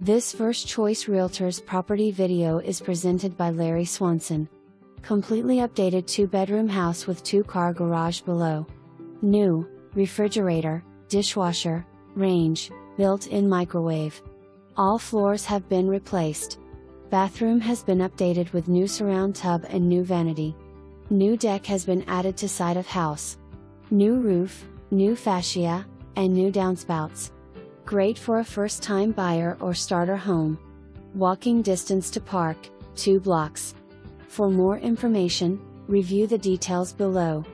This First Choice Realtors property video is presented by Larry Swanson. Completely updated 2-bedroom house with 2-car garage below. New refrigerator, dishwasher, range, built-in microwave. All floors have been replaced. Bathroom has been updated with new surround tub and new vanity. New deck has been added to side of house. New roof, new fascia, and new downspouts. Great for a first-time buyer or starter home. Walking distance to park, 2 blocks. For more information, review the details below.